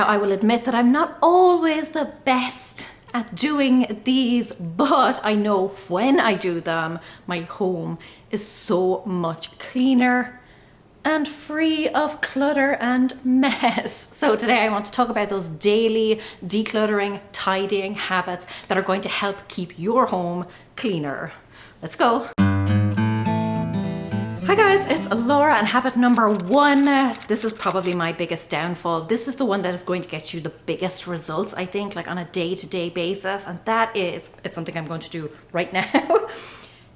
Now, I will admit that I'm not always the best at doing these, but I know when I do them, my home is so much cleaner and free of clutter and mess. So today I want to talk about those daily decluttering, tidying habits that are going to help keep your home cleaner. Let's go. Hi guys, it's Laura, and habit number 1. This is probably my biggest downfall. This is the one that is going to get you the biggest results, I think, like on a day-to-day basis. And that is, it's something I'm going to do right now.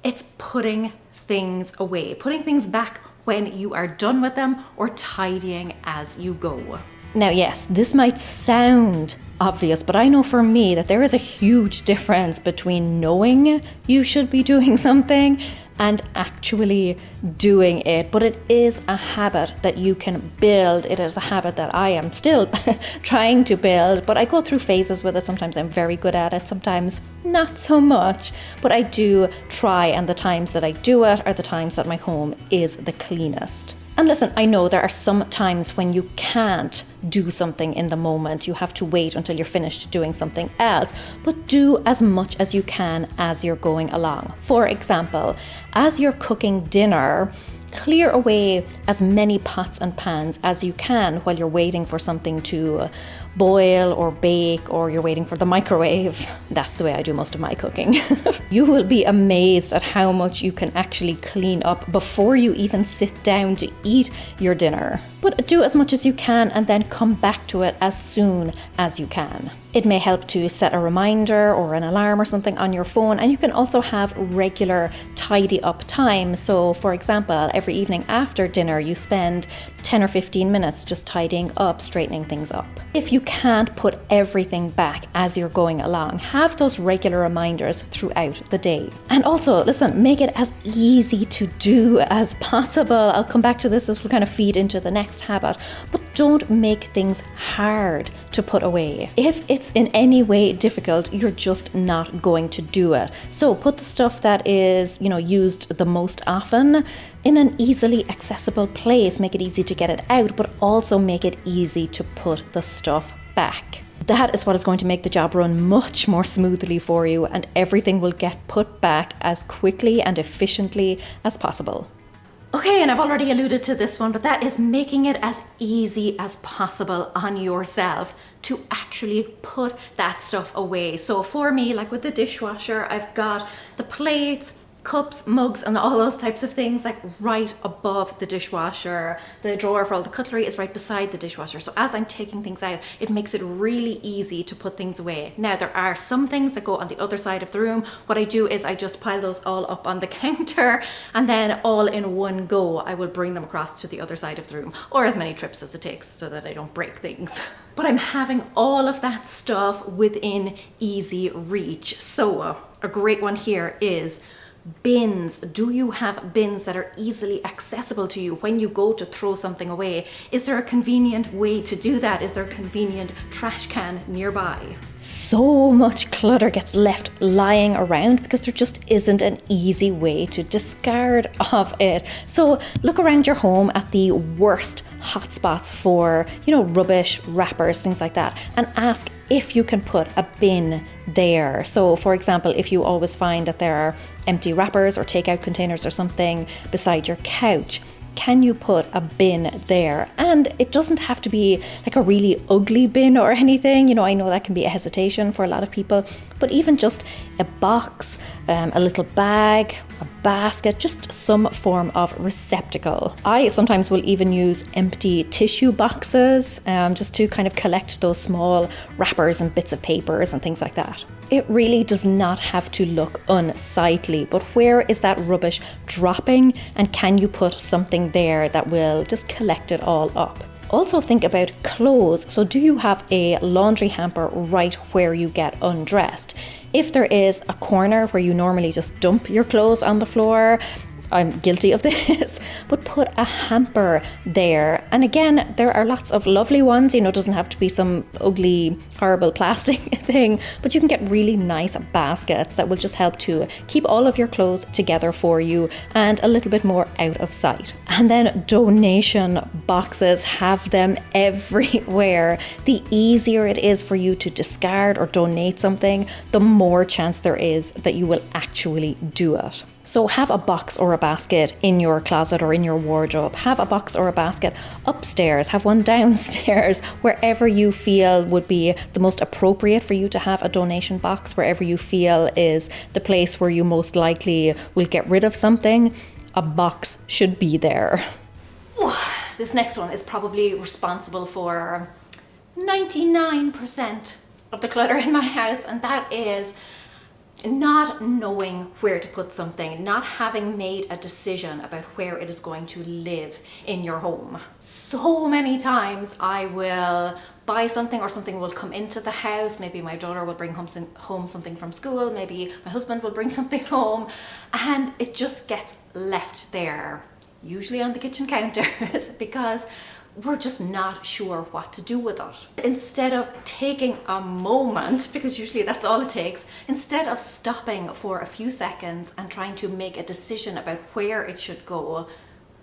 It's putting things away, putting things back when you are done with them, or tidying as you go. Now, yes, this might sound obvious, but I know for me that there is a huge difference between knowing you should be doing something and actually doing it. But it is a habit that you can build. It is a habit that I am still trying to build, but I go through phases with it. Sometimes I'm very good at it, sometimes not so much, but I do try, and the times that I do it are the times that my home is the cleanest. And listen, I know there are some times when you can't do something in the moment. You have to wait until you're finished doing something else, but do as much as you can as you're going along. For example, as you're cooking dinner, clear away as many pots and pans as you can while you're waiting for something to boil or bake, or you're waiting for the microwave. That's the way I do most of my cooking. You will be amazed at how much you can actually clean up before you even sit down to eat your dinner. But do as much as you can and then come back to it as soon as you can. It may help to set a reminder or an alarm or something on your phone, and you can also have regular tidy up time. So for example, every evening after dinner, you spend 10 or 15 minutes just tidying up, straightening things up. If you can't put everything back as you're going along, have those regular reminders throughout the day. And also, listen, make it as easy to do as possible. I'll come back to this as we kind of feed into the next habit, but don't make things hard to put away. If it's in any way difficult, you're just not going to do it. So put the stuff that is, used the most often in an easily accessible place. Make it easy to get it out, but also make it easy to put the stuff back. That is what is going to make the job run much more smoothly for you, and everything will get put back as quickly and efficiently as possible. Okay, and I've already alluded to this one, but that is making it as easy as possible on yourself to actually put that stuff away. So for me, like with the dishwasher, I've got the plates, cups, mugs, and all those types of things like right above the dishwasher. The drawer for all the cutlery is right beside the dishwasher. So as I'm taking things out, it makes it really easy to put things away. Now, there are some things that go on the other side of the room. What I do is I just pile those all up on the counter, and then all in one go, I will bring them across to the other side of the room, or as many trips as it takes so that I don't break things. But I'm having all of that stuff within easy reach. So a great one here is bins. Do you have bins that are easily accessible to you when you go to throw something away? Is there a convenient way to do that? Is there a convenient trash can nearby? So much clutter gets left lying around because there just isn't an easy way to discard of it. So look around your home at the worst hotspots for, rubbish, wrappers, things like that, and ask if you can put a bin there. So for example, if you always find that there are empty wrappers or takeout containers or something beside your couch, can you put a bin there? And it doesn't have to be like a really ugly bin or anything. I know that can be a hesitation for a lot of people, but even just a box, a little bag, a basket, just some form of receptacle. I sometimes will even use empty tissue boxes just to kind of collect those small wrappers and bits of papers and things like that. It really does not have to look unsightly, but where is that rubbish dropping, and can you put something there that will just collect it all up? Also think about clothes. So do you have a laundry hamper right where you get undressed? If there is a corner where you normally just dump your clothes on the floor, I'm guilty of this, but put a hamper there. And again, there are lots of lovely ones, it doesn't have to be some ugly, horrible plastic thing, but you can get really nice baskets that will just help to keep all of your clothes together for you and a little bit more out of sight. And then donation boxes, have them everywhere. The easier it is for you to discard or donate something, the more chance there is that you will actually do it. So have a box or a basket in your closet or in your wardrobe. Have a box or a basket upstairs. Have one downstairs, wherever you feel would be the most appropriate for you to have a donation box, wherever you feel is the place where you most likely will get rid of something. A box should be there. This next one is probably responsible for 99% of the clutter in my house, and that is not knowing where to put something, not having made a decision about where it is going to live in your home. So many times I will buy something or something will come into the house. Maybe my daughter will bring home something from school, maybe my husband will bring something home, and it just gets left there, usually on the kitchen counters, because we're just not sure what to do with it. Instead of taking a moment, because usually that's all it takes, instead of stopping for a few seconds and trying to make a decision about where it should go,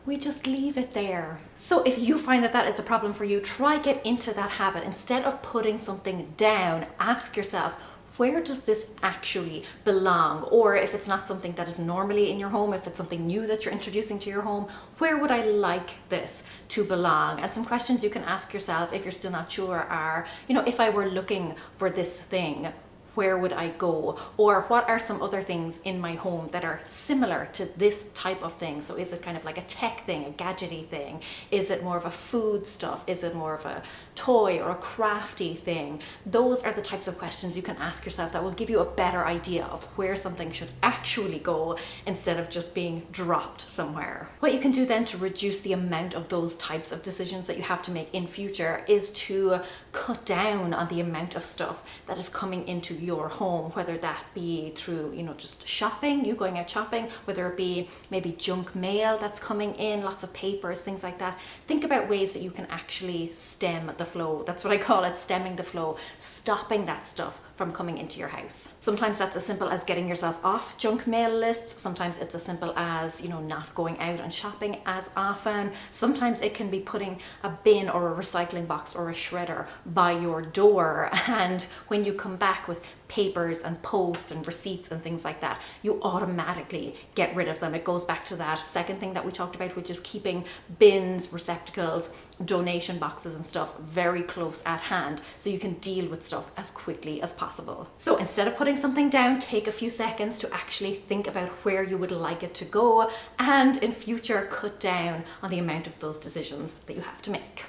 we just leave it there. So if you find that that is a problem for you, try get into that habit. Instead of putting something down, ask yourself, where does this actually belong? Or if it's not something that is normally in your home, if it's something new that you're introducing to your home, where would I like this to belong? And some questions you can ask yourself if you're still not sure are, if I were looking for this thing, where would I go? Or what are some other things in my home that are similar to this type of thing? So is it kind of like a tech thing, a gadgety thing? Is it more of a food stuff? Is it more of a toy or a crafty thing? Those are the types of questions you can ask yourself that will give you a better idea of where something should actually go instead of just being dropped somewhere. What you can do then to reduce the amount of those types of decisions that you have to make in future is to cut down on the amount of stuff that is coming into your home, whether that be through, just shopping, you going out shopping, whether it be maybe junk mail that's coming in, lots of papers, things like that. Think about ways that you can actually stem the flow. That's what I call it, stemming the flow, stopping that stuff from coming into your house. Sometimes that's as simple as getting yourself off junk mail lists. Sometimes it's as simple as, not going out and shopping as often. Sometimes it can be putting a bin or a recycling box or a shredder by your door. And when you come back with papers and post and receipts and things like that, you automatically get rid of them. It goes back to that second thing that we talked about, which is keeping bins, receptacles, donation boxes and stuff very close at hand so you can deal with stuff as quickly as possible. So instead of putting something down, take a few seconds to actually think about where you would like it to go, and in future cut down on the amount of those decisions that you have to make.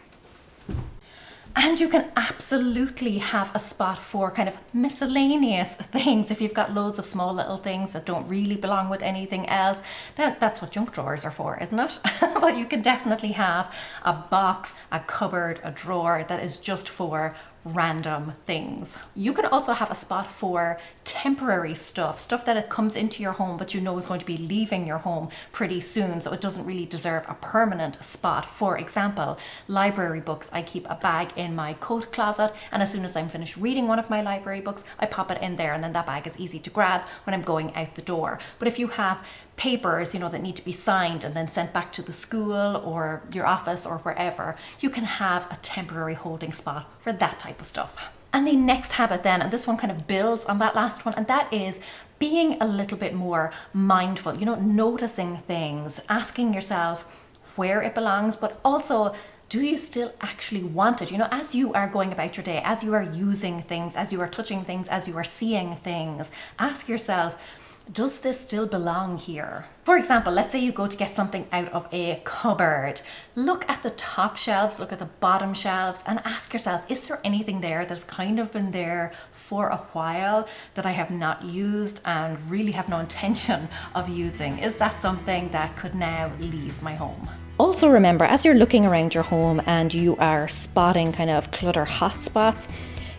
And you can absolutely have a spot for kind of miscellaneous things. If you've got loads of small little things that don't really belong with anything else, then that's what junk drawers are for, isn't it? But you can definitely have a box, a cupboard, a drawer that is just for random things. You can also have a spot for temporary stuff that it comes into your home but is going to be leaving your home pretty soon, so it doesn't really deserve a permanent spot. For example, library books. I keep a bag in my coat closet, and as soon as I'm finished reading one of my library books, I pop it in there, and then that bag is easy to grab when I'm going out the door. But if you have papers, that need to be signed and then sent back to the school or your office or wherever, you can have a temporary holding spot for that type of stuff. And the next habit then, and this one kind of builds on that last one, and that is being a little bit more mindful, noticing things, asking yourself where it belongs, but also, do you still actually want it? As you are going about your day, as you are using things, as you are touching things, as you are seeing things, ask yourself, does this still belong here? For example, let's say you go to get something out of a cupboard. Look at the top shelves, look at the bottom shelves, and ask yourself, is there anything there that's kind of been there for a while that I have not used and really have no intention of using? Is that something that could now leave my home? Also remember, as you're looking around your home and you are spotting kind of clutter hotspots,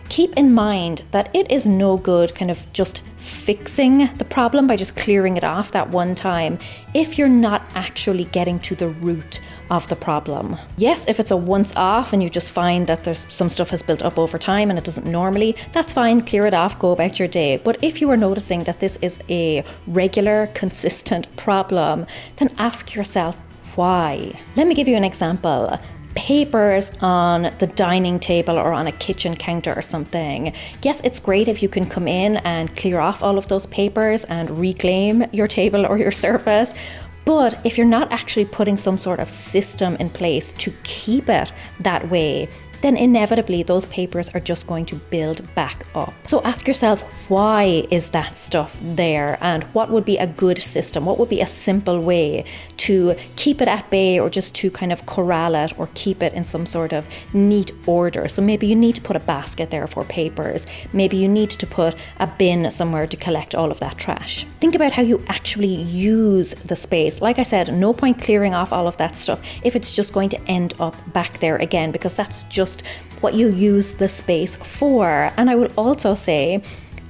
keep in mind that it is no good kind of just fixing the problem by just clearing it off that one time if you're not actually getting to the root of the problem. Yes, if it's a once off and you just find that there's some stuff has built up over time and it doesn't normally, that's fine, clear it off, go about your day. But if you are noticing that this is a regular, consistent problem, then ask yourself why. Let me give you an example. Papers on the dining table or on a kitchen counter or something. Yes, it's great if you can come in and clear off all of those papers and reclaim your table or your surface. But if you're not actually putting some sort of system in place to keep it that way, then inevitably those papers are just going to build back up. So ask yourself, why is that stuff there? And what would be a good system? What would be a simple way to keep it at bay, or just to kind of corral it or keep it in some sort of neat order? So maybe you need to put a basket there for papers. Maybe you need to put a bin somewhere to collect all of that trash. Think about how you actually use the space. Like I said, no point clearing off all of that stuff if it's just going to end up back there again, because that's just what you use the space for. And I will also say,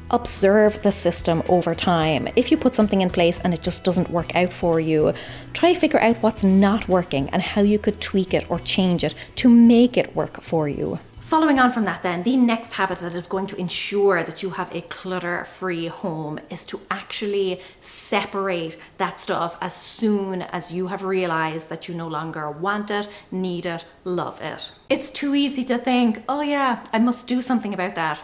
observe the system over time. If you put something in place and it just doesn't work out for you, try to figure out what's not working and how you could tweak it or change it to make it work for you. Following on from that then, the next habit that is going to ensure that you have a clutter-free home is to actually separate that stuff as soon as you have realized that you no longer want it, need it, love it. It's too easy to think, oh yeah, I must do something about that,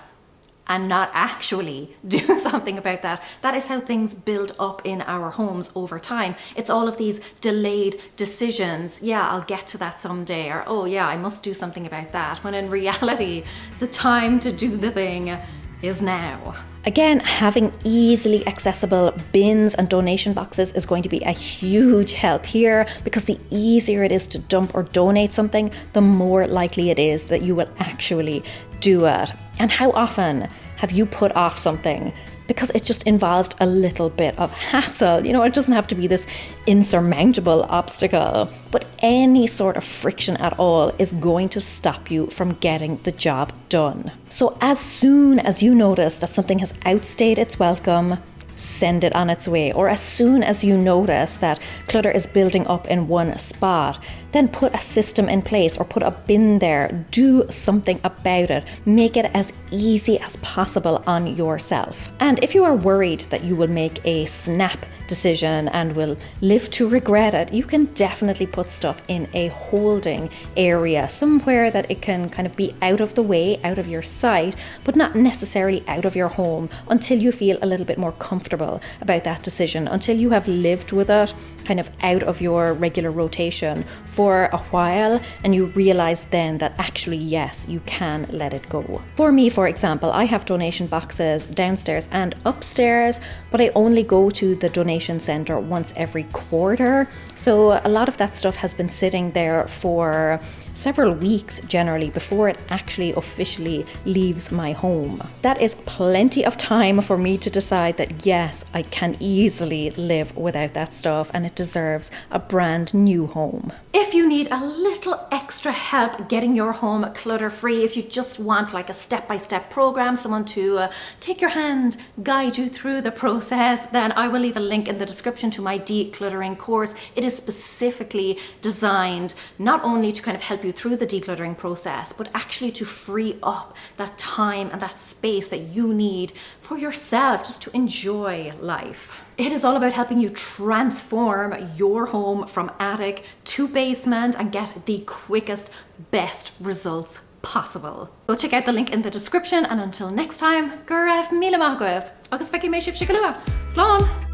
and not actually do something about that. That is how things build up in our homes over time. It's all of these delayed decisions. Yeah, I'll get to that someday, or oh yeah, I must do something about that, when in reality, the time to do the thing is now. Again, having easily accessible bins and donation boxes is going to be a huge help here, because the easier it is to dump or donate something, the more likely it is that you will actually do it. And how often have you put off something because it just involved a little bit of hassle? You know, it doesn't have to be this insurmountable obstacle, but any sort of friction at all is going to stop you from getting the job done. So as soon as you notice that something has outstayed its welcome, send it on its way. Or as soon as you notice that clutter is building up in one spot, then put a system in place or put a bin there. Do something about it. Make it as easy as possible on yourself. And if you are worried that you will make a snap decision and will live to regret it, you can definitely put stuff in a holding area, somewhere that it can kind of be out of the way, out of your sight, but not necessarily out of your home, until you feel a little bit more comfortable about that decision, until you have lived with it kind of out of your regular rotation for a while, and you realize then that actually, yes, you can let it go. For me, for example, I have donation boxes downstairs and upstairs, but I only go to the donation center once every quarter. So a lot of that stuff has been sitting there for several weeks generally before it actually officially leaves my home. That is plenty of time for me to decide that yes, I can easily live without that stuff and it deserves a brand new home. If you need a little extra help getting your home clutter-free, if you just want like a step-by-step program, someone to take your hand, guide you through the process, then I will leave a link in the description to my decluttering course. It is specifically designed not only to kind of help you through the decluttering process, but actually to free up that time and that space that you need for yourself, just to enjoy life. It is all about helping you transform your home from attic to basement and get the quickest, best results possible. Go check out the link in the description, and until next time, go raibh míle maith agaibh, agus feici mé sibh sigalua. Slán!